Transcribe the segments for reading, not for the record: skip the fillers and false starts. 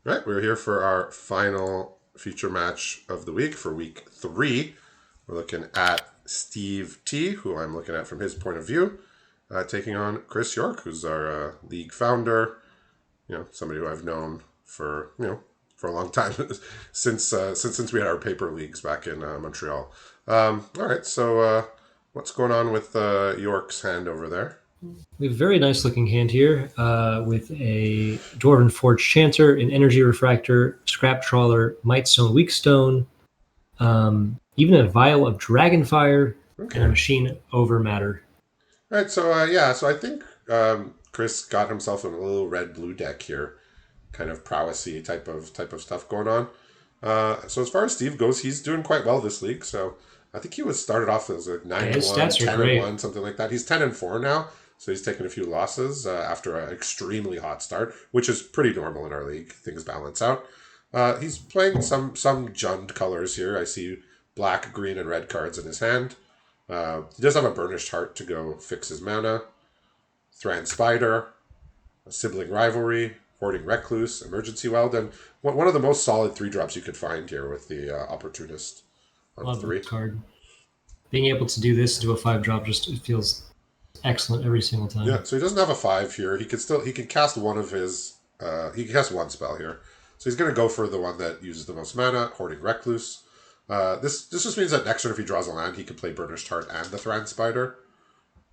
Right, we're here for our final feature match of the week for week 3. We're looking at Steve T, who I'm looking at from his point of view, taking on Chris York, who's our league founder. Somebody who I've known for for a long time since we had our paper leagues back in Montreal. All right, so what's going on with York's hand over there? We have a very nice looking hand here with a Dwarven Forge Chanter, an Energy Refractor, Scrap Trawler, Might Stone, Weak Stone, even a Vial of Dragonfire, and a Okay. Machine Over Matter. All right, so so I think Chris got himself a little red blue deck here, kind of prowessy type of stuff going on. So as far as Steve goes, he's doing quite well this league. So I think he was started off as like nine Yeah, and his one, stats are 10-1, great. something like that. He's 10-4 now, so he's taken a few losses after an extremely hot start, which is pretty normal in our league. Things balance out. He's playing some Jund colors here. I see black, green, and red cards in his hand. He does have a Burnished Heart to go fix his mana. Thran Spider, a Sibling Rivalry, Hoarding Recluse, Emergency Weld, and one of the most solid 3 drops you could find here with the Opportunist on Love this 3. card. Being able to do this to a 5-drop just it feels excellent every single Yeah, time. so he doesn't have a 5 here. He can cast one of his he can cast one spell here. So he's gonna go for the one that uses the most mana, Hoarding Recluse. This just means that next turn if he draws a land, he can play Burnished Heart and the Thran Spider.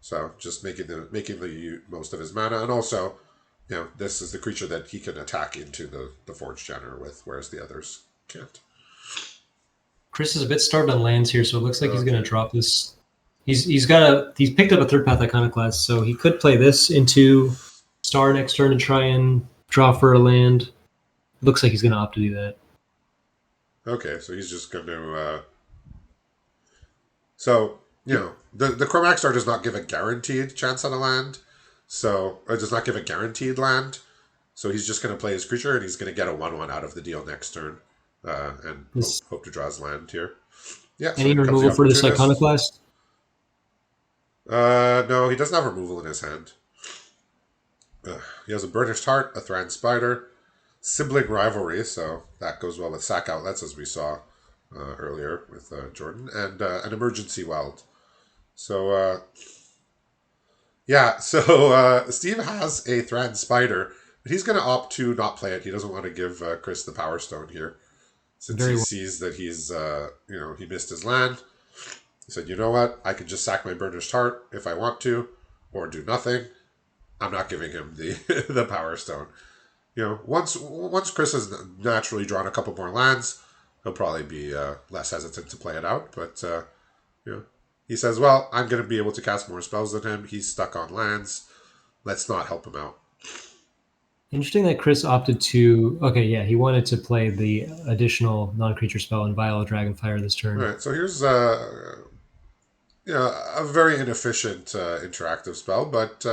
So just making the most of his mana, and also, this is the creature that he can attack into the Forge Janner with, whereas the others can't. Chris is a bit starved on lands here, so it looks like he's going Okay. to drop this. He's picked up a third path iconoclast, so he could play this into Star next turn and try and draw for a land. Looks like he's going to opt to do that. Okay, so he's just going to. So the Chromatic Star does not give a guaranteed chance on a land, so it does not give a guaranteed land. So he's just going to play his creature, and he's going to get a 1/1 out of the deal next turn, and This hope to draw his land here. Yeah, so any in comes the removal for this Opportunist. iconoclast? No, he doesn't have removal in his hand. He has a Burnished Heart, a Thran Spider, Sibling Rivalry, so that goes well with Sack Outlets, as we saw earlier with Jordan, and an Emergency Weld. So, Steve has a Thran Spider, but he's going to opt to not play it. He doesn't want to give Chris the Power Stone here, since he Very well. sees that he missed his land. He said, you know what? I can just sack my Burnished Heart if I want to, or do nothing. I'm not giving him the the Power Stone. Once Chris has naturally drawn a couple more lands, he'll probably be less hesitant to play it out. But he says, "Well, I'm going to be able to cast more spells than him. He's stuck on lands. Let's not help him out." Interesting that Chris opted to. Okay, yeah, he wanted to play the additional non-creature spell in Vial of Dragonfire this All turn. right, so here's a very inefficient interactive spell, but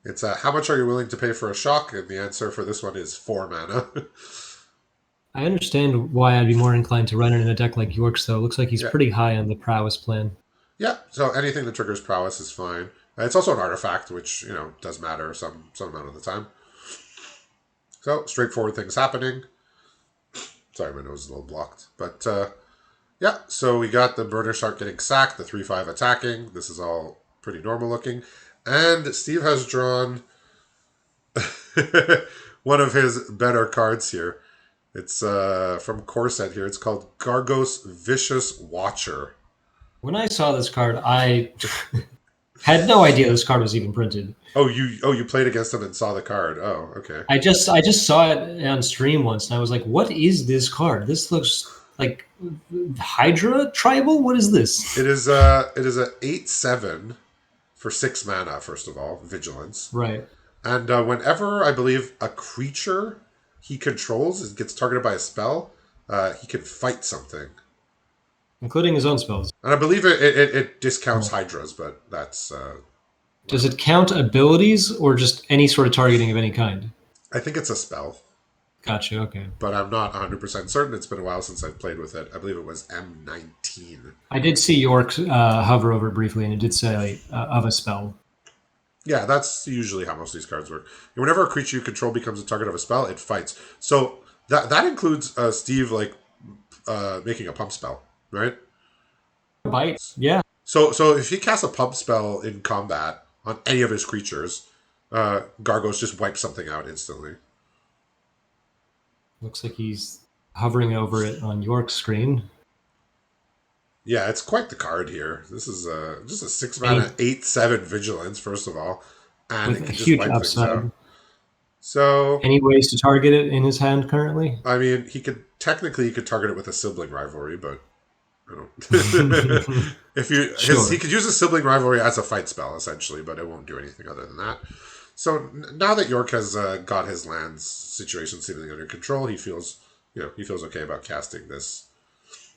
it's how much are you willing to pay for a shock? And the answer for this one is 4 mana. I understand why I'd be more inclined to run it in a deck like York's, though. It looks like he's Yeah, pretty high on the prowess plan. yeah. So anything that triggers prowess is fine. It's also an artifact, which does matter some amount of the time. So straightforward things happening. Sorry, my nose is a little blocked, but yeah. So we got the Burner Shark getting sacked, the 3/5 attacking. This is all pretty normal looking, and Steve has drawn one of his better cards here. It's from Corset here. It's called Gargos Vicious Watcher. When I saw this card, I had no idea this card was even printed. Oh you played against him and saw the card. Oh, okay. I just saw it on stream once, and I was like, "What is this card? This looks like Hydra tribal. What is this?" It is a 8/7 for 6 mana. First of all, vigilance, Right, and whenever I believe a creature he controls gets targeted by a spell, he can fight something. including his own spells. And I believe it discounts Oh. hydras, but that's Does whatever. it count abilities or just any sort of targeting of any kind? I think it's a spell, Gotcha. Okay. but I'm not 100% certain. It's been a while since I've played with it. I believe it was M19. I did see York hover over it briefly, and it did say of a spell. Yeah, that's usually how most of these cards work. And whenever a creature you control becomes a target of a spell, it fights. So that includes Steve like making a pump spell, right? Bite. Yeah. So if he casts a pump spell in combat on any of his creatures, Gargos just wipes something out instantly. Looks like he's hovering over it on York's screen. Yeah, it's quite the card here. This is just a six And mana 8/7 vigilance, first of all, and with it a can just huge wipe things out. upside. So Any ways to target it in his hand currently? I mean, he could target it with a sibling rivalry, but I don't. If he Sure. could use a sibling rivalry as a fight spell essentially, but it won't do anything other than that. So now that York has got his lands situation seemingly under control, he feels okay about casting this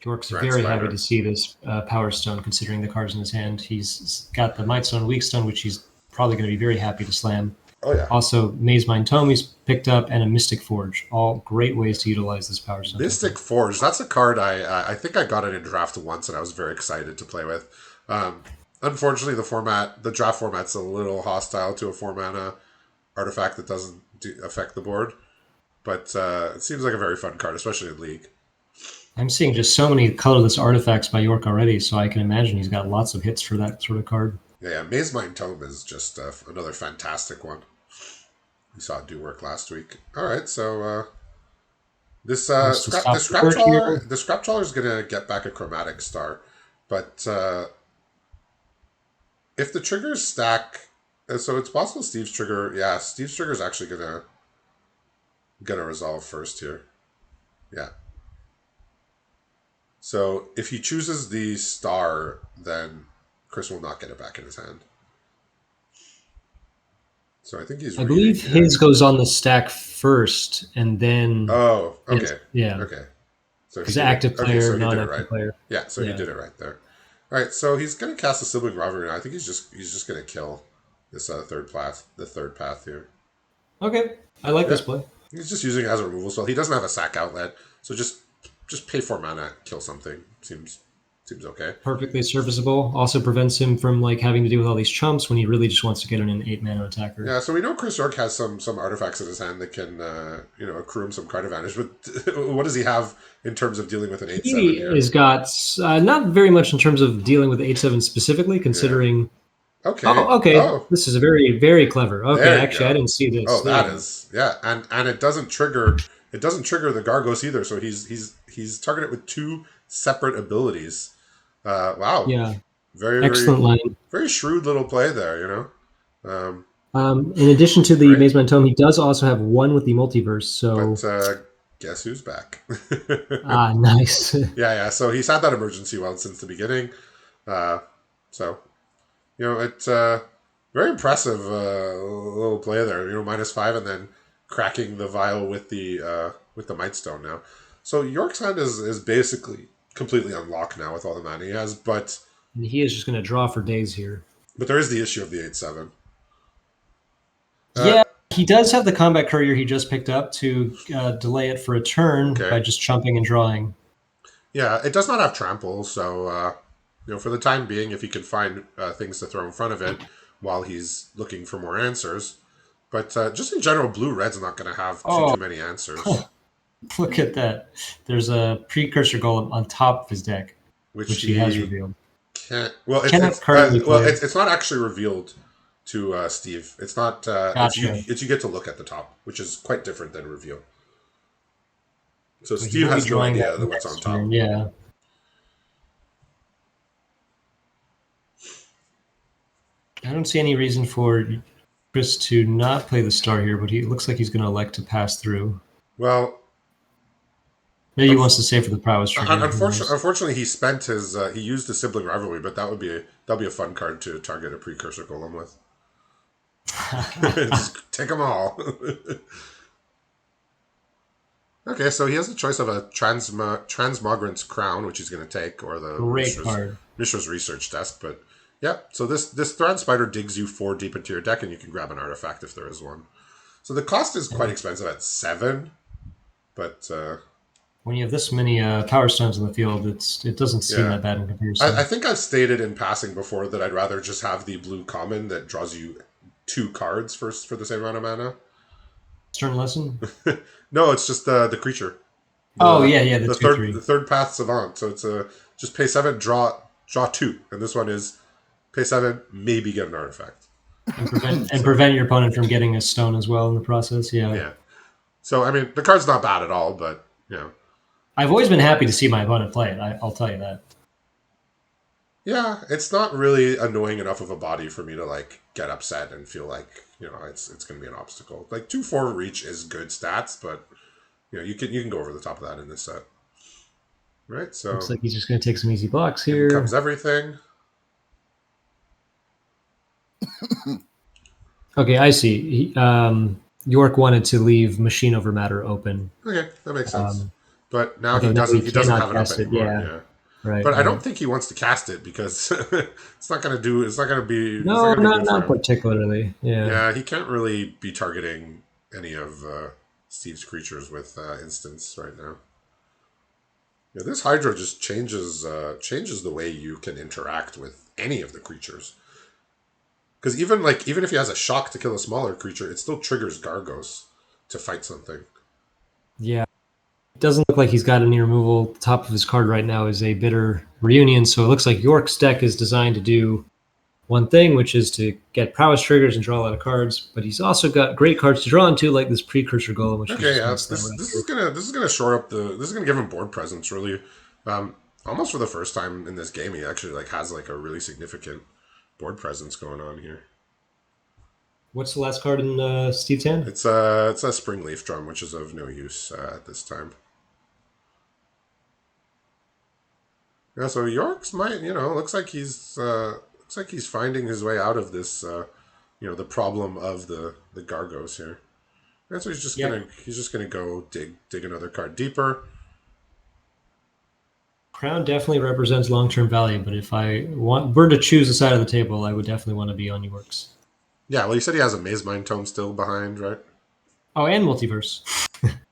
York's Grand very happy Spider. to see this Power Stone, considering the cards in his hand. He's got the Might Stone, Weak Stone, which he's probably going to be very happy to slam. Oh yeah, Also, Maze Mind Tome he's picked up, and a Mystic Forge. All great ways to utilize this Power Stone Mystic token. Forge. That's a card I think I got it in draft once, and I was very excited to play with. Unfortunately, the draft format's a little hostile to a 4 mana artifact that doesn't affect the board. But it seems like a very fun card, especially in League. I'm seeing just so many colorless artifacts by York already, so I can imagine he's got lots of hits for that sort of card. Yeah, Maze Mind Tome is just another fantastic one. We saw it do work last week. All right, so this Wants to scrap stop the work here. the scrap trawler is gonna get back a chromatic star, but if the triggers stack, so it's possible Steve's trigger. Yeah, Steve's trigger is actually gonna resolve first here. Yeah. So if he chooses the star, then Chris will not get it back in his hand. So I think he's I reading believe here. his goes on the stack first, and then Oh, it's, okay, yeah, okay. So he because did it. active Okay, player, so he did it non-active right. player. Yeah, so he Yeah. did it right there. All right, so he's gonna cast a sibling rivalry now. I think he's just gonna kill this third path here. Okay, I like Yeah, this play. he's just using it as a removal spell. He doesn't have a sack outlet, so just pay 4 mana, kill something. Seems okay. Perfectly serviceable. Also prevents him from like having to deal with all these chumps when he really just wants to get in an 8 mana attacker. Yeah, so we know Chris York has some artifacts in his hand that can accrue him some card advantage. But what does he have in terms of dealing with an 8/7 He here? has got not very much in terms of dealing with 8/7 specifically, Yeah. considering. Okay. Oh, okay. Oh, This is very, very clever. Okay, there you actually, I go. didn't see this. Oh, There you that go. is yeah, and it doesn't trigger the Gargos either. So he's targeted with two separate abilities. Wow, Yeah, very excellent line. very shrewd little play there. Um, In addition to the great. Maze Mind Tome, he does also have one with the multiverse. But So, guess who's back? nice. Yeah. So he's had that emergency well since the beginning. Uh, so it's very impressive little play there. -5 and then cracking the vial with the Might Stone now. So York's hand is basically completely unlocked now with all the mana he has, And he is just going to draw for days here. but there is the issue of the 8/7. Uh, Yeah, he does have the Combat Courier he just picked up to delay it for a turn okay, by just chumping and drawing. yeah, it does not have trample, so for the time being, if he can find things to throw in front of it while he's looking for more answers. But just in general, blue red's not going to have too Oh, many answers, look at that. There's a Precursor Golem on top of his deck, which which he has he revealed. can't. Well, Cannot currently play. it's not actually revealed to Steve. It's not. It's you. Gotcha. It's you get to look at the top, which is quite different than reveal. So So he Steve will be has no drawing idea that that what's on next turn. top. Yeah. I don't see any reason for Chris to not play the star here, but he looks like he's going to elect to pass through. Well, Maybe he wants to save for the prowess trigger. unfortunately, he spent his. He used the sibling rivalry, but that'd be a fun card to target a precursor golem with. Just take them all. Okay, so he has a choice of a transmogrant's crown, which he's going to take, or the Great card. Mishra's research desk. But yeah, so this Thread Spider digs you 4 deep into your deck, and you can grab an artifact if there is one. So the cost is quite expensive at 7, but When you have this many power stones in the field, it doesn't seem yeah, that bad in comparison. I think I've stated in passing before that I'd rather just have the blue common that draws you 2 cards for the same amount of mana. Turn lesson. No, it's just the creature. Oh The yeah, yeah, the the two third three the third path savant. So it's a just pay 7, draw 2, and this one is pay 7, maybe get an artifact. and So prevent your opponent from getting a stone as well in the process. Yeah, yeah. So I mean, the card's not bad at all, but you know, I've always been happy to see my opponent play it. I'll tell you that. yeah, it's not really annoying enough of a body for me to like get upset and feel like it's going to be an obstacle. Like 2/4 reach is good stats, but you can go over the top of that in this set, right? Looks So like he's just going to take some easy blocks in comes here. everything. Okay, I see. York wanted to leave machine over matter open, Okay, that makes sense. um, But now he although now doesn't. he He doesn't cannot have it up cast it. anymore. Yeah, Yeah. right, But I don't right. think he wants to cast it because it's not going to do. It's not going to be. It's not No, going to be not good for not him. particularly. Yeah. Yeah, he can't really be targeting any of Steve's creatures with instants right now. Yeah, this Hydra just changes the way you can interact with any of the creatures. Because even if he has a shock to kill a smaller creature, it still triggers Gargos to fight something. Yeah. It doesn't look like he's got any removal. The top of his card right now is a bitter reunion, so it looks like York's deck is designed to do one thing, which is to get prowess triggers and draw a lot of cards. But he's also got great cards to draw into, like this precursor golem, which he's Okay, just yeah, going to slam this is around. gonna shore up the. This is gonna give him board presence really. Almost for the first time in this game, he actually like has like a really significant board presence going on here. What's the last card in Steve's hand? It's a spring leaf drum, which is of no use at this time. Yeah, so York's might looks like he's finding his way out of this the problem of the Gargos here. And so Yep. he's just gonna go dig another card deeper. Crown definitely represents long-term value, but if I were to choose a side of the table, I would definitely want to be on York's. Yeah, well, you said he has a Maze Mind Tome still behind, right? Oh, and multiverse,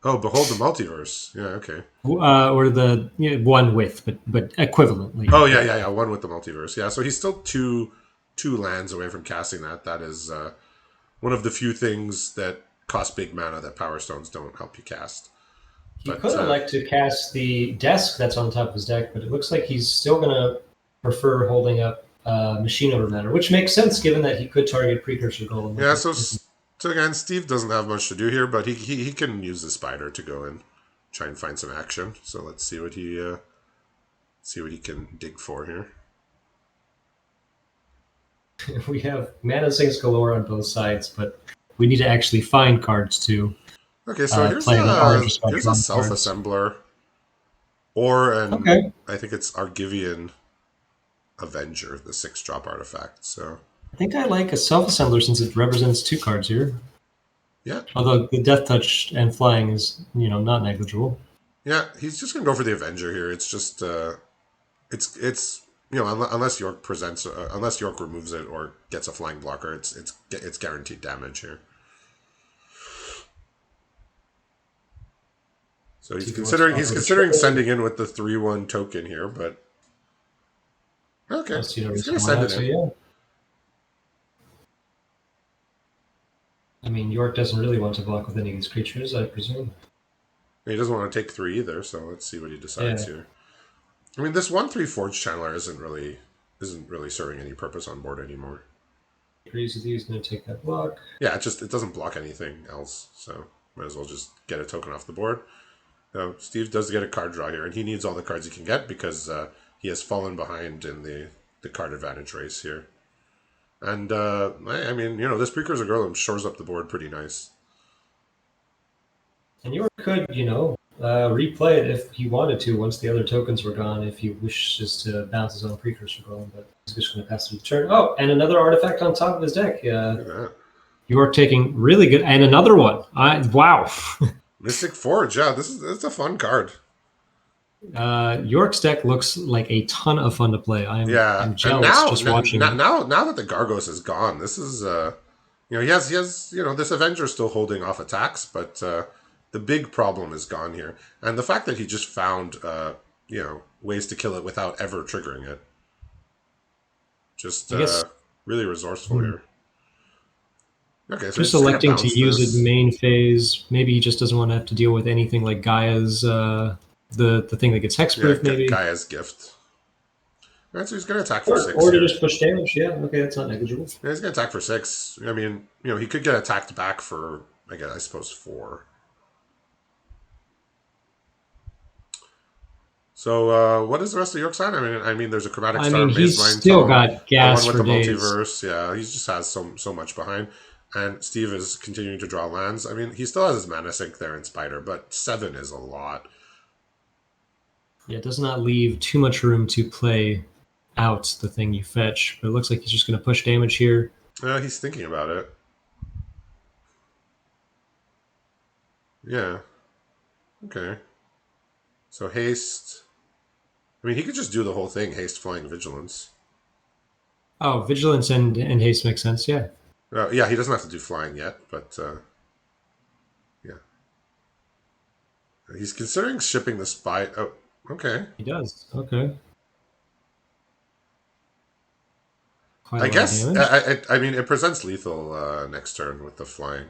Oh, Behold the Multiverse. Yeah, okay. or the one with, but equivalently. Oh yeah. One with the multiverse. Yeah, so he's still two lands away from casting that. That is one of the few things that cost big mana that Power Stones don't help you cast. He But could have liked to cast the desk that's on top of his deck, but it looks like he's still going to prefer holding up Machine Over Matter, which makes sense given that he could target Precursor Golem with yeah, it. so again, Steve doesn't have much to do here, but he can use the spider to go and try and find some action. So let's see what he can dig for here. We have mana sinks galore on both sides, but we need to actually find cards to Okay, so play with orange or here's a spectrum self cards. assembler or an Okay. I think it's Argivian Avenger, the 6-drop artifact. So I think I like a self assembler since it represents two cards here. yeah, Although the death touch and flying is, not negligible. yeah, he's just gonna go for the Avenger here. It's just it's unless York presents unless York removes it or gets a flying blocker, it's guaranteed damage here. So See what's off he's of the considering trade. sending in with the 3/1 token here, but okay, Let's see the he's gonna reason why send not. it So in. yeah, I mean York doesn't really want to block with any of these creatures, I presume. He doesn't want to take 3 either, so let's see what he decides Yeah, here. I mean, this 1/3 Forge Channeler isn't really serving any purpose on board anymore. agrees with you. He's going to take that block. Yeah, it doesn't block anything else, so might as well just get a token off the board. Now, Steve does get a card draw here, and he needs all the cards he can get because he has fallen behind in the card advantage race here. And I mean, this Precursor Golem shores up the board pretty nice. And York could, replay it if he wanted to once the other tokens were gone, if he wishes to bounce his own precursor golem, but he's just going to pass through the turn. Oh, and another artifact on top of his deck. Look at that. York taking really good, and another one. Wow. Mystic Forge, yeah, it's a fun card. York's deck looks like a ton of fun to play. Yeah, I'm and jealous just watching. now that the Gargos is gone, this is he has this Avenger still holding off attacks, but the big problem is gone here, and the fact that he just found ways to kill it without ever triggering it, just I guess really resourceful here. Okay, so he's Just just gonna electing to bounce use it this. main phase. Maybe he just doesn't want to have to deal with anything like Gaia's the thing that gets Yeah, hexproof. Maybe, Gaia's gift. Alright, so he's gonna attack for or 6 or to here. just push damage. Yeah, okay, that's not negligible. Yeah, he's gonna attack for 6. I mean, he could get attacked back for, I suppose 4. So, what is the rest of York's side? I mean, there's a Chromatic I mean, Storm, Maze he's Mind still Tome, got the one gas with for the days. multiverse. Yeah, he just has so much behind. And Steve is continuing to draw lands. I mean, he still has his Mana Sink there in Spider, but 7 is a lot. Yeah, it does not leave too much room to play out the thing you fetch. But it looks like he's just going to push damage here. He's thinking about it. Yeah. Okay. So haste. I mean, he could just do the whole thing: haste, flying, vigilance. Oh, vigilance and haste makes sense. Yeah, Yeah, he doesn't have to do flying yet, but yeah, he's considering shipping the spy. Oh, okay. he does. Okay, quite a I lot of guess damage. I mean it presents lethal next turn with the flying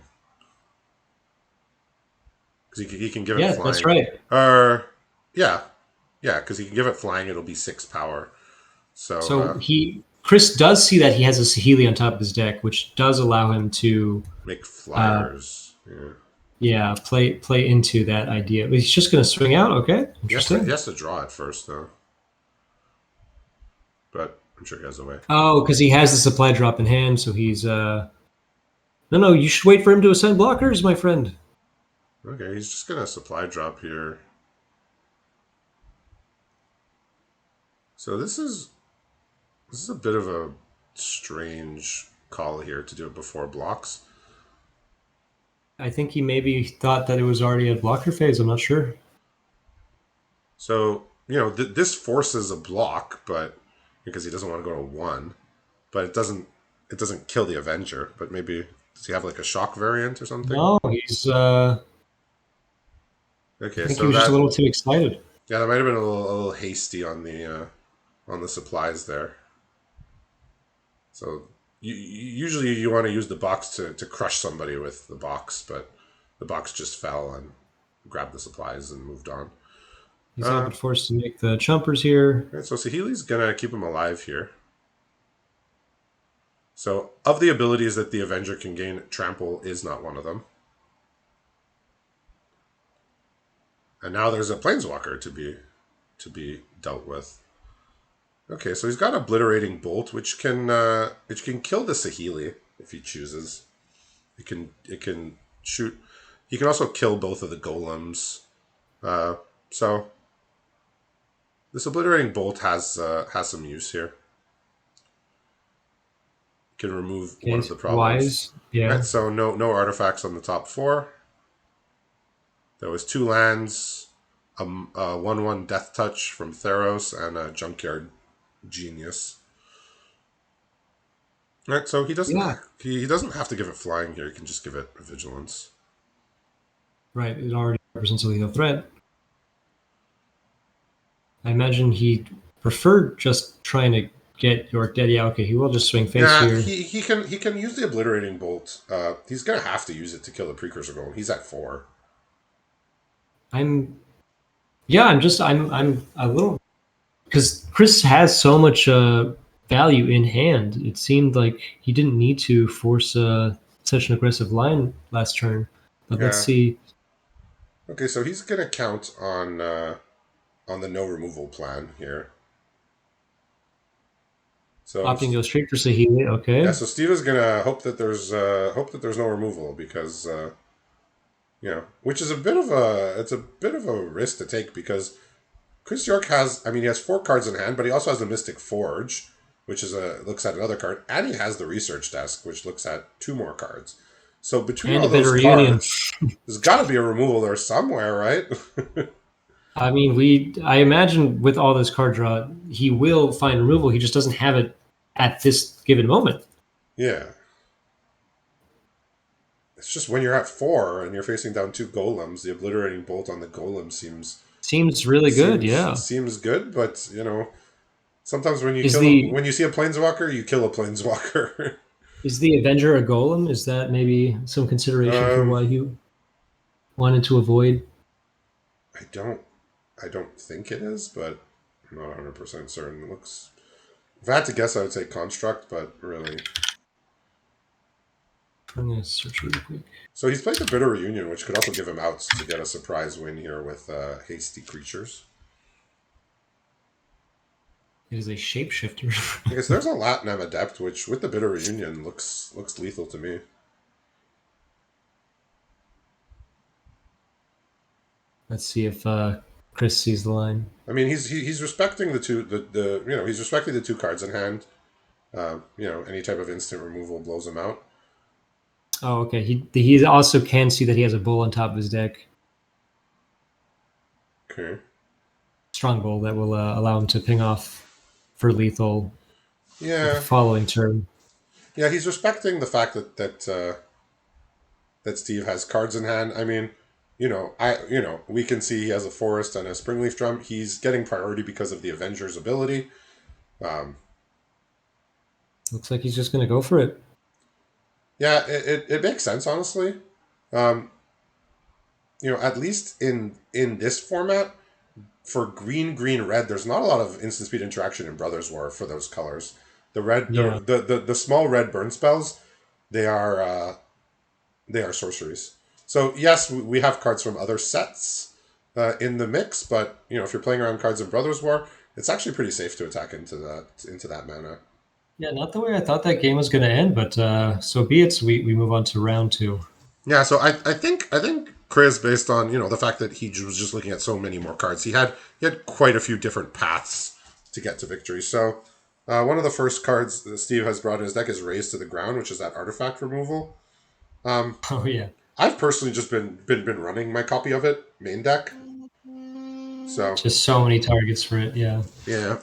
because he can give it Yeah, that's flying. right. Or yeah, yeah, because he can give it flying. It'll be 6 power. So So Chris does see that he has a Saheeli on top of his deck, which does allow him to make uh, flyers. Yeah, yeah play into that idea. But he's just going to swing out. Okay, he interesting. has to draw it first though, but I'm sure he has a way. Oh, because he has the supply drop in hand, so he's no. You should wait for him to ascend blockers, my friend. Okay, he's just gonna supply drop here. So this is a bit of a strange call here to do it before blocks. I think he maybe thought that it was already at blocker phase. I'm not sure. So this forces a block, but because he doesn't want to go to 1, but it doesn't kill the Avenger. But maybe does he have like a shock variant or something? No, he's. I Okay, think he so was just a little too excited. that might have been a little hasty on the supplies there. So usually you want to use the box to crush somebody with the box, but the box just fell and grabbed the supplies and moved on. He's Uh, Abbott forced to make the chumpers here. right, so Saheeli's gonna keep him alive here. So of the abilities that the Avenger can gain, Trample is not one of them. And now there's a Planeswalker to be dealt with. Okay, so he's got Obliterating Bolt, which can kill the Saheeli if he chooses. It can shoot. He can also kill both of the golems. So this Obliterating Bolt has some use here. Can remove one Okay, of the problems. wise. Yeah. Right, so no artifacts on the top 4. There was 2 lands, a 1/1 Death Touch from Theros, and a Junkyard Genius. Right, so he doesn't Yeah. he doesn't have to give it flying here. He can just give it vigilance. Right. It already represents a lethal threat. I imagine he preferred just trying to get York dead. Yeah. Okay. He will just swing face Yeah, here. he can use the Obliterating Bolt. He's gonna have to use it to kill the Precursor Golem. He's at 4. I'm. Yeah. I'm a little because Chris has so much value in hand. It seemed like he didn't need to force such an aggressive line last turn. But let's Yeah. see. Okay, so he's gonna count on the no removal plan here. So Opting to go straight for Saheeli. yeah, Okay. so Steve is gonna hope that there's no removal because which is a bit of a risk to take because Chris York he has 4 cards in hand, but he also has the Mystic Forge, which looks at another card, and he has the Research Desk, which looks at 2 more cards. So between And all a bitter those reunion. cards, there's got to be a removal there somewhere, right? I mean, I imagine with all this card draw, he will find removal. He just doesn't have it at this given moment. Yeah. It's just when you're at 4 and you're facing down 2 golems, the Obliterating Bolt on the golem Seems really good, seems yeah. seems good, but sometimes when you Is kill the when you see a planeswalker, you kill a planeswalker. Is the Avenger a golem? Is that maybe some consideration for Um, why he wanted to avoid? I don't I don't think it is, but I'm not 100% certain. It looks. If I had to guess, I would say construct, but really. I'm gonna search really quick. So he's played the Bitter Reunion, which could also give him outs to get a surprise win here with hasty creatures. It is a shapeshifter. I guess there's a Latinum Adept, which with the Bitter Reunion looks lethal to me. Let's see if Chris sees the line. I mean, he's respecting the he's respecting the two cards in hand. Any type of instant removal blows him out. Oh, okay. He also can see that he has a bull on top of his deck. Okay. Strong bull that will allow him to ping off for lethal the Yeah, following turn. yeah, he's respecting the fact that Steve has cards in hand. I mean, we can see he has a forest and a springleaf drum. He's getting priority because of the Avenger's ability. Um, Looks like he's just going to go for it. yeah, it makes sense honestly. Um, at least in this format for green red, there's not a lot of instant speed interaction in Brothers War for those colors. The red, Yeah. the small red burn spells, they are they are sorceries. So yes, we have cards from other sets in the mix, but if you're playing around cards in Brothers War, it's actually pretty safe to attack into that mana. Yeah, not the way I thought that game was going to end, but so be it. So we move on to round two. Yeah, so I think Chris, based on the fact that he was just looking at so many more cards, he had quite a few different paths to get to victory. So one of the first cards that Steve has brought in his deck is Raised to the Ground, which is that artifact removal. Oh, yeah. I've personally just been running my copy of it main deck. So Just so many targets for it. Yeah. yeah,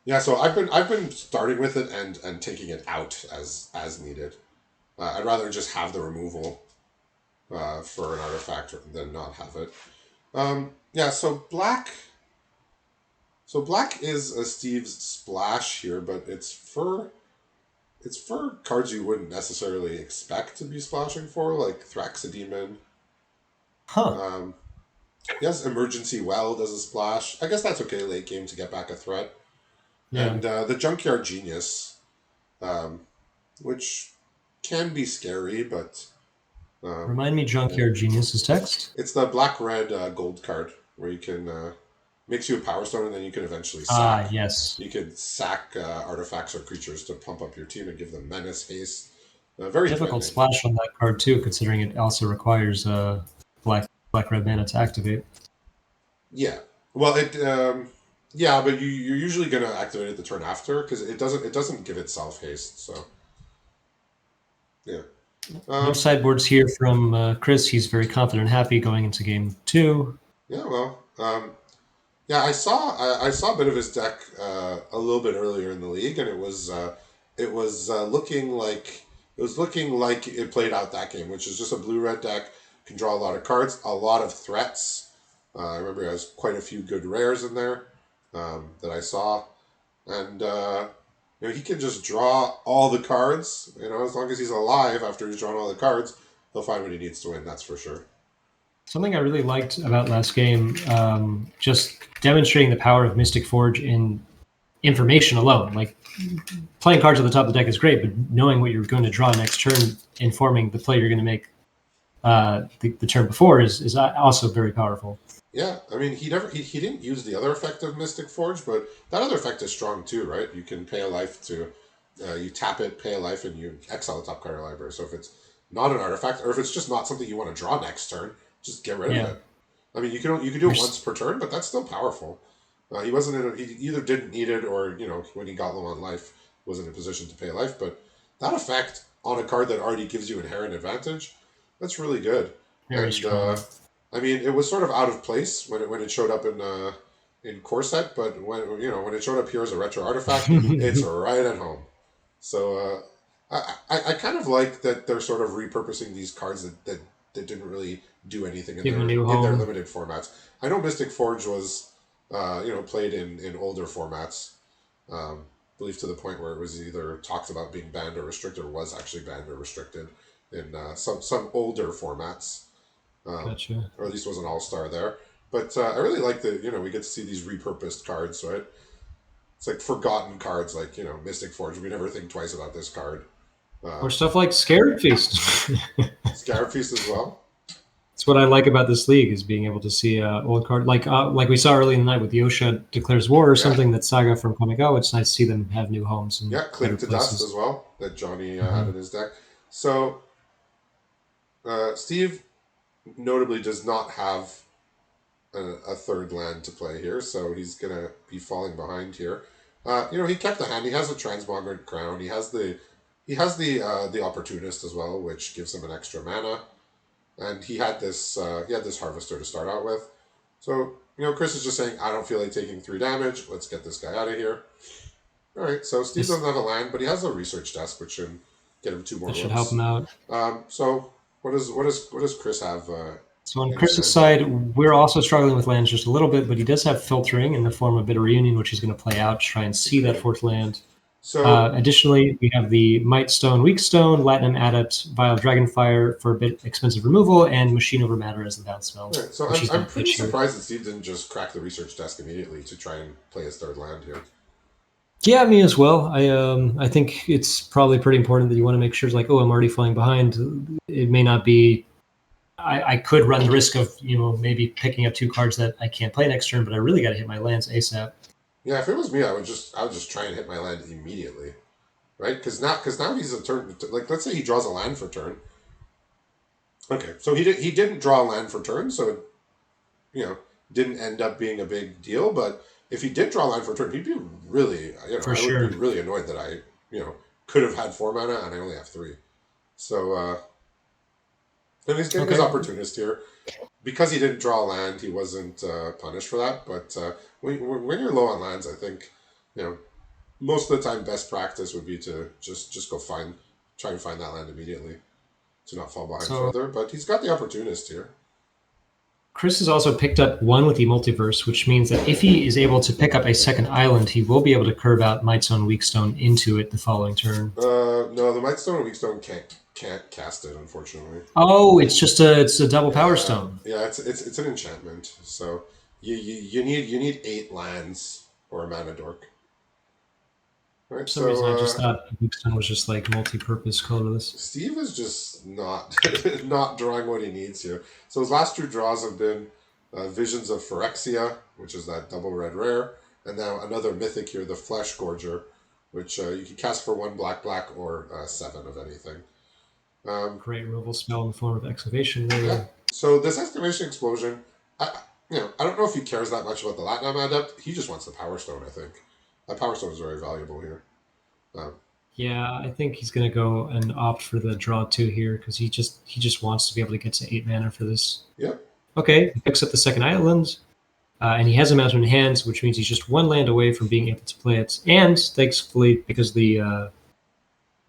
yeah. So I've been starting with it and taking it out as needed. I'd rather just have the removal for an artifact than not have it. Yeah. So black is a Steve's splash here, but it's for cards you wouldn't necessarily expect to be splashing for, like Thraxodemon. Huh. Um, yes, Emergency Well does a splash. I guess that's okay late game to get back a threat. Yeah. And the Junkyard Genius, um, which can be scary, but um, Remind me, Junkyard Genius's text. it's the black red gold card where you can makes you a Power Stone, and then you can eventually Ah, sack. yes. You can sack artifacts or creatures to pump up your team and give them menace, haste. Very Difficult threatening. splash on that card too, considering it also requires black red mana to activate. Yeah. Well, it. Yeah, but you're usually gonna activate it the turn after because it doesn't give itself haste. So yeah. No Um, sideboards here from Chris. He's very confident and happy going into game two. yeah. Well. Yeah. I saw a bit of his deck a little bit earlier in the league, and it was looking like it played out that game, which is just a blue red deck. Can draw a lot of cards, a lot of threats. I remember there was quite a few good rares in there that I saw, and he can just draw all the cards. As long as he's alive after he's drawn all the cards, he'll find what he needs to win. That's for sure. Something I really liked about last game, just demonstrating the power of Mystic Forge in information alone. Like playing cards at the top of the deck is great, but knowing what you're going to draw next turn, informing the play you're going to make the turn before is also very powerful. Yeah, I mean, he didn't use the other effect of Mystic Forge, but that other effect is strong too, right? You can pay a life to, you tap it, pay a life, and you exile the top card of your library. So if it's not an artifact, or if it's just not something you want to draw next turn, just get rid of Yeah. it. I mean, you can do it once per turn, but that's still powerful. He wasn't he either didn't need it, or when he got low on life, was in a position to pay a life. But that effect on a card that already gives you inherent advantage, that's really good. Very And strong. I mean, it was sort of out of place when it showed up in core set, but when it showed up here as a retro artifact, it's right at home. So I kind of like that they're sort of repurposing these cards that didn't really do anything in Give him a their new in their home. limited formats. I know Mystic Forge was played in older formats, um, believe to the point where it was either talked about being banned or restricted, or was actually banned or restricted in some older formats, Gotcha. or at least was an all star there. But I really like that we get to see these repurposed cards, right? It's like forgotten cards, like Mystic Forge. We never think twice about this card. Or Um, stuff like Scarab Feast. Scarab Feast as well. That's what I like about this league is being able to see old card like we saw early in the night with Yosha declares war or Yeah, something that Saga from coming out. It's nice to see them have new homes and yeah. better Cling to Dust as places. well that Johnny had Hmm. in his deck. So Steve notably does not have a third land to play here, so he's gonna be falling behind here. He kept the hand. He has a Transmogrant Crown. He has the Opportunist as well, which gives him an extra mana, and he had this Harvester to start out with. So Chris is just saying, I don't feel like taking 3 damage. Let's get this guy out of here. All right. So Steve This doesn't have a land, but he has a research desk, which should get him 2 more that should help looks. him out. So what does Chris have So on in his Chris's hand here? side, we're also struggling with lands just a little bit, but he does have filtering in the form of Bitter Reunion, which he's going to play out to try and see that Okay. fourth land. So Additionally, we have the Might Stone, Weak Stone, Latinum Adept, Vile Dragonfire for a bit expensive removal, and Machine Over Matter as the bounce spell, all right. So which I'm he's I'm going to pretty pitch here. surprised that Steve didn't just crack the research desk immediately to try and play his third land here. Yeah, me as well. I think it's probably pretty important that you want to make sure it's like, oh, I'm already falling behind. It may not be. I could run the risk of maybe picking up 2 cards that I can't play next turn, but I really got to hit my lands ASAP. Yeah, if it was me, I would just try and hit my land immediately, right? Because now he's a turn. Like let's say he draws a land for turn. Okay, so he didn't draw a land for turn, so it you know didn't end up being a big deal. But if he did draw a land for turn, he'd be really For I would be sure. really annoyed that I could have had 4 mana and I only have 3. So and he's getting his Okay. opportunist here because he didn't draw a land. He wasn't punished for that. But when you're low on lands, I think you know most of the time best practice would be to just go try and find that land immediately to not fall behind So further. But he's got the opportunist here. Chris has also picked up 1 with the multiverse, which means that if he is able to pick up a second island, he will be able to curve out Might Stone, Weak Stone into it the following turn. No, the Mightstone and Weakstone can't cast it, unfortunately. Oh, it's a double Power Yeah, Stone. yeah, it's an enchantment. So you need 8 lands or a mana dork. All right, For some reason, so I just thought Weak Stone was just like multi-purpose, colorless. Steve is just not not drawing what he needs here. So his last 2 draws have been Visions of Phyrexia, which is that double red rare, and now another mythic here, the Flesh Gorger, which you can cast for 1 black or 7 of anything. Um, Great removal spell in the form of Excavation yeah. Layer. So this excavation explosion, I don't know if he cares that much about the Latinum adept. He just wants the Power Stone. I think that Power Stone is very valuable here. Um, Yeah, I think he's gonna go and opt for the draw 2 here because he just wants to be able to get to 8 mana for this. yeah. Okay, he picks up the second island, and he has a mountain in hand, which means he's just 1 land away from being able to play it. And thankfully, because the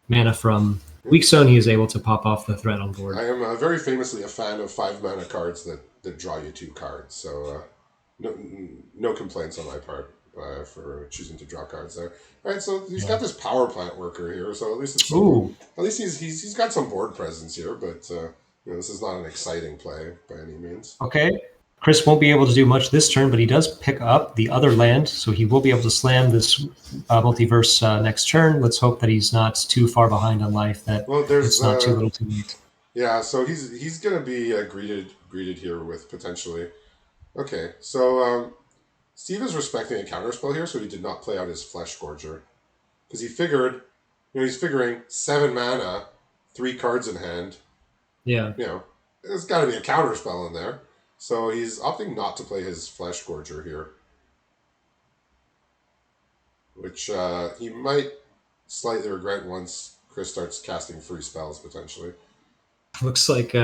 mana from Weak Stone, he is able to pop off the threat on board. I am very famously a fan of 5 mana cards that draw you 2 cards. So no complaints on my part for choosing to draw cards there. All right, so he's Yeah. got this power plant worker here. So at least it's some. Ooh, At least he's got some board presence here, but this is not an exciting play by any means. okay. Chris won't be able to do much this turn, but he does pick up the other land, so he will be able to slam this multiverse next turn. Let's hope that he's not too far behind on life, that Well, there's it's not too little too late. yeah. So he's gonna be greeted here with potentially. Okay, so Steve is respecting a counterspell here, so he did not play out his Flesh Gorger because he figured, he's figuring 7 mana, 3 cards in hand. Yeah. There's got to be a counterspell in there. So he's opting not to play his Flesh Gorger here, which he might slightly regret once Chris starts casting free spells potentially. Looks like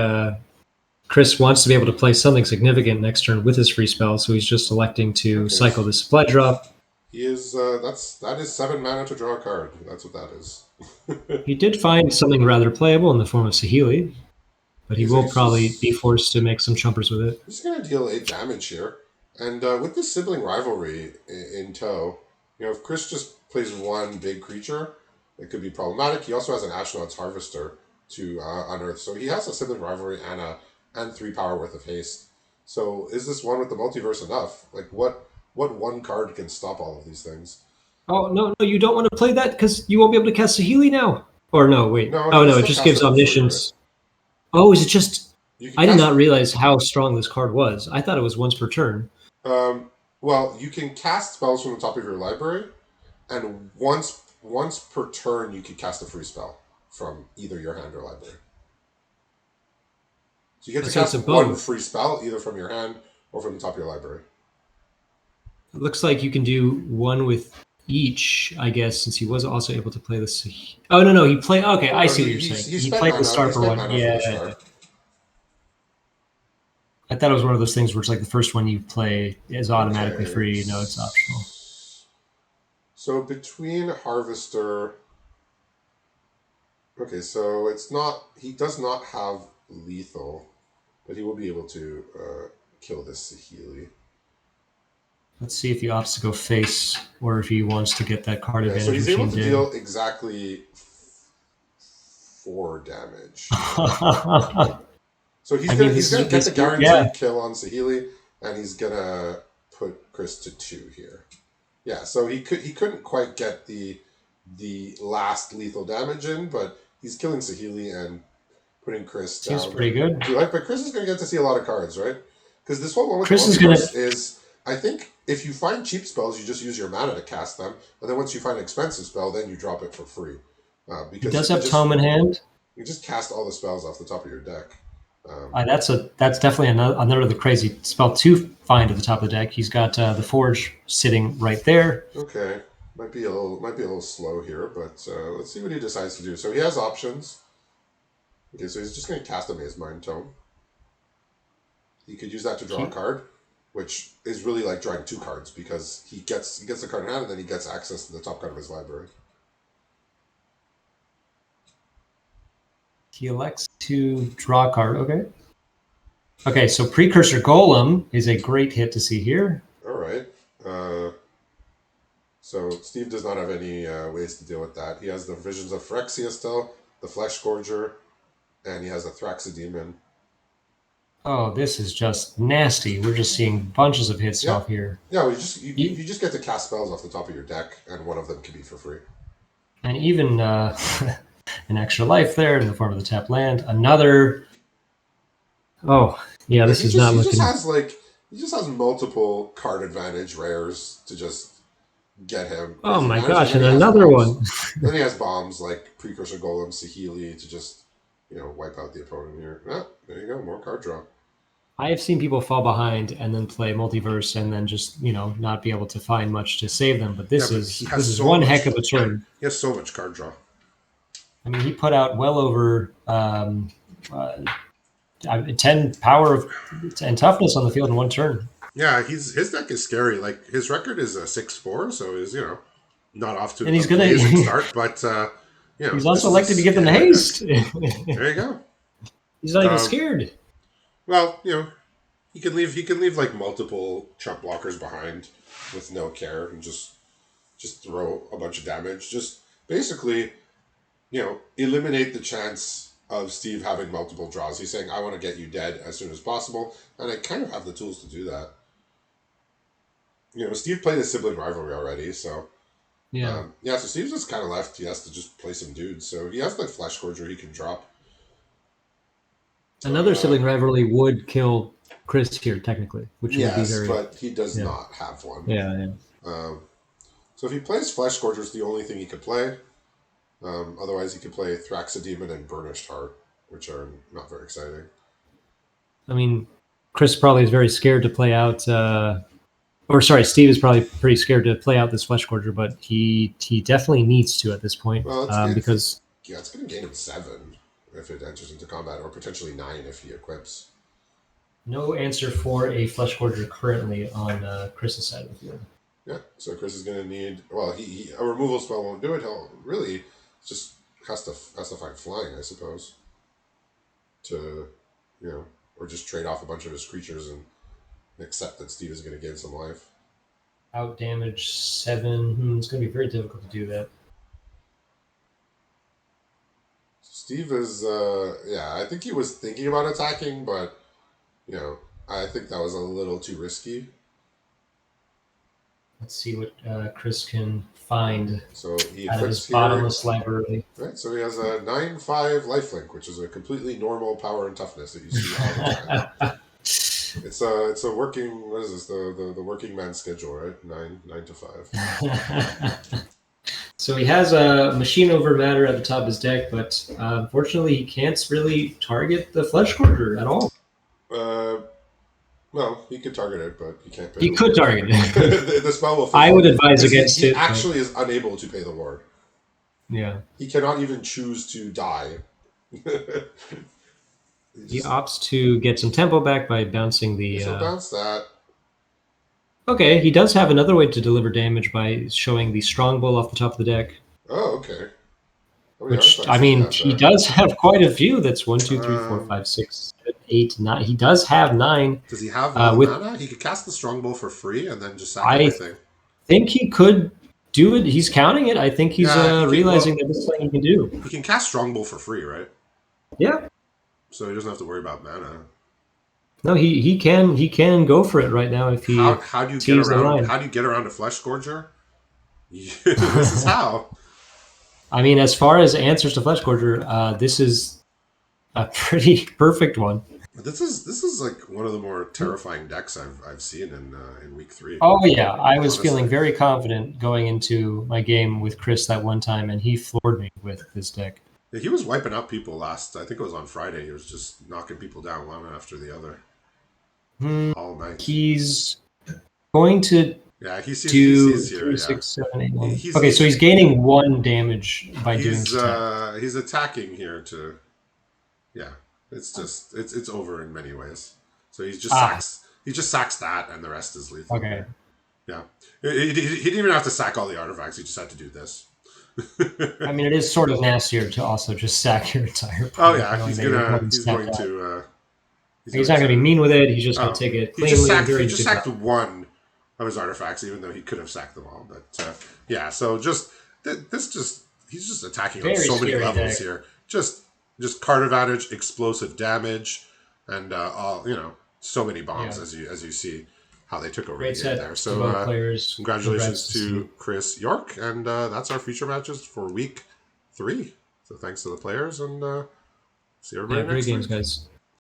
Chris wants to be able to play something significant next turn with his free spell, so he's just electing to Okay, cycle the supply drop. he is that is 7 mana to draw a card. That's what that is. He did find something rather playable in the form of Sahili, but he he's, will he's probably be just forced to make some chumpers with it. he's gonna deal 8 damage here, and with the sibling rivalry in tow, if Chris just plays one big creature, it could be problematic. He also has an Ashnod's Harvester to unearth, so he has a sibling rivalry and 3 power worth of haste. So is this one with the multiverse enough? Like what one card can stop all of these things? Oh no, no, you don't want to play that because you won't be able to cast Sahili now. Or no, wait. No, you Oh can no, it still just cast gives it for free, right? omniscience. Oh, is it just? You can I did cast. not realize how strong this card was. I thought it was once per turn. Well, you can cast spells from the top of your library, and once per turn, you can cast a free spell from either your hand or library. So you get to So it's cast a one both. free spell either from your hand or from the top of your library. It looks like you can do one with each, I guess, since he was also able to play this. Oh no, no, he played. Okay, Oh I no, see what you're saying. he He spent played the mana. star He for spent one. mana for Yeah, the star. I thought it was one of those things where it's like the first one you play is automatically Okay. free. No, it's optional. So between Harvester. Okay, so it's not. He does not have lethal, but he will be able to kill this Sahili. Let's see if he opts to go face or if he wants to get that card Yeah, so advantage he's able machine to dig. deal exactly 4 damage. I So mean, he's this gonna is get the this. Yeah, guaranteed kill on Sahili, and he's gonna put Chris to 2 here. Yeah, so he couldn't quite get the last lethal damage in, but he's killing Sahili and putting Chris seems down. pretty good. But Chris is gonna get to see a lot of cards, right? Because this whole one with the Chris is gonna. multiverse is, I think, if you find cheap spells, you just use your mana to cast them, and then once you find an expensive spell, then you drop it for free. He Because does have Tome in hand. you just cast all the spells off the top of your deck. That's definitely another of the crazy spell to find at the top of the deck. He's got the Forge sitting right there. Okay, might be a little slow here, but let's see what he decides to do. So he has options. Okay, so he's just going to cast a Maze Mind Tome. He could use that to draw a He, card, which is really like drawing 2 cards because he gets the card in hand and then he gets access to the top card of his library. he elects to draw a card. Okay. Okay, so Precursor Golem is a great hit to see here. All right. So Steve does not have any ways to deal with that. He has the Visions of Phyrexia still, the Flesh Scourger, and he has a Thraxidemon. Oh, this is just nasty. We're just seeing bunches of hits Yeah, off here. yeah. Well, you just get to cast spells off the top of your deck, and one of them can be for free. And even an extra life there in the form of the tap land. Another. Oh, yeah, Yeah, this is not looking. he just has multiple card advantage rares to just get him Oh crazy my advantage, and gosh, then and he has another bombs. one. Then he has bombs like Precursor Golem, Sahili to just wipe out the opponent here. Ah, there you go, more card draw. I have seen people fall behind and then play multiverse and then just not be able to find much to save them. But Yeah, this but is he this has is so one much. heck of a turn. He has so much card draw. I mean, he put out well over 10 power and toughness on the field in one turn. Yeah, his deck is scary. Like his record is a 6-4, so he's not off to And an he's gonna. amazing start, but He's this also is a elected to give them scary deck. haste. There you go. He's not even Um, scared. well, he can leave like multiple chump blockers behind with no care and just throw a bunch of damage. Just basically, eliminate the chance of Steve having multiple draws. He's saying, I want to get you dead as soon as possible, and I kind of have the tools to do that. Steve played a sibling rivalry already, so Yeah. so Steve's just kind of left. He has to just play some dudes. So he has the Flesh Scourger he can drop. Another sibling rivalry would kill Chris here, technically, which would be Yes, very. but he does Yeah. not have one. Yeah. So if he plays Flesh Scourger, it's the only thing he could play. Otherwise, he could play Thraxidemon and Burnished Heart, which are not very exciting. I mean, Chris probably is very scared to play out. Or sorry, Steve is probably pretty scared to play out this Flesh Gorger, but he definitely needs to at this point Well, because it's going to gain him 7 if it enters into combat, or potentially 9 if he equips. no answer for a Flesh Gorger currently on Chris's side of the field. Yeah, so Chris is going to need. Well, a removal spell won't do it. He'll really just has to find flying, I suppose. To, or just trade off a bunch of his creatures and accept that Steve is going to gain some life. out damage 7. It's going to be very difficult to do that. Steve is, yeah, I think he was thinking about attacking, but, you know, I think that was a little too risky. Let's see what Chris can find So he out of his equips here, bottomless library. right? So he has a 9/5 lifelink, which is a completely normal power and toughness that you see all the time. It's a working, what is this, the working man schedule, right? Nine to 5. So he has a machine over matter at the top of his deck, but unfortunately he can't really target the Flesh Gorger at all. Uh, well, he could target it, but he can't pay He the could ward. target it. The spell will I fail would advise because against he it. But actually is unable to pay the ward. yeah, He cannot even choose to die. he opts to get some tempo back by bouncing the. So bounce that. Okay, he does have another way to deliver damage by showing the Strongbow off the top of the deck. Oh, okay. How many Which artifacts I does he mean, have he there? does have quite a few. That's 1, 2, 3, 4, Um, 5, 6, 7, 8, 9. He does have 9. does he have one With mana? He could cast the Strongbow for free and then just sack I everything. think he could do it. He's counting it. I think he's Yeah, he can. realizing Well, that this is something he can do. he can cast Strongbow for free, right? Yeah. So he doesn't have to worry about mana. No, he can go for it right now if he How do you get sees the around? line. How do you get around a Flesh Gorger? This is how. I mean, as far as answers to Flesh Gorger, this is a pretty perfect one. This is like one of the more terrifying decks I've seen in week 3. Oh yeah, I was feeling Honestly, very confident going into my game with Chris that one time, and he floored me with this deck. yeah, he was wiping out people last. I think it was on Friday. He was just knocking people down one after the other Hmm, all night. he's going to Yeah, he do sees here. 3, Yeah, 6, 7, 8, he, 9. he's Okay, so he's he's gaining 1 damage by doing this attack. he's attacking here to, yeah. It's over in many ways. So Ah, he just sacks that, and the rest is lethal. okay. Yeah, he didn't even have to sack all the artifacts. He just had to do this. I mean, it is sort of nastier to also just sack your entire Oh opponent, yeah, knowing that you're going to he's step going out. to He's not going to be mean with it. He's just going to oh, take it cleanly and he very just good sacked job. one of his artifacts, even though he could have sacked them all. But yeah, so just this just he's just attacking on Very so many scary levels deck. here. Just card advantage, explosive damage, and all so many bombs Yeah, as you see how they took over great the game there. set to So both players. congratulations Congrats to to Steve. Chris York, and that's our feature matches for week 3. So thanks to the players, and see Yeah, everybody great next games, week. guys.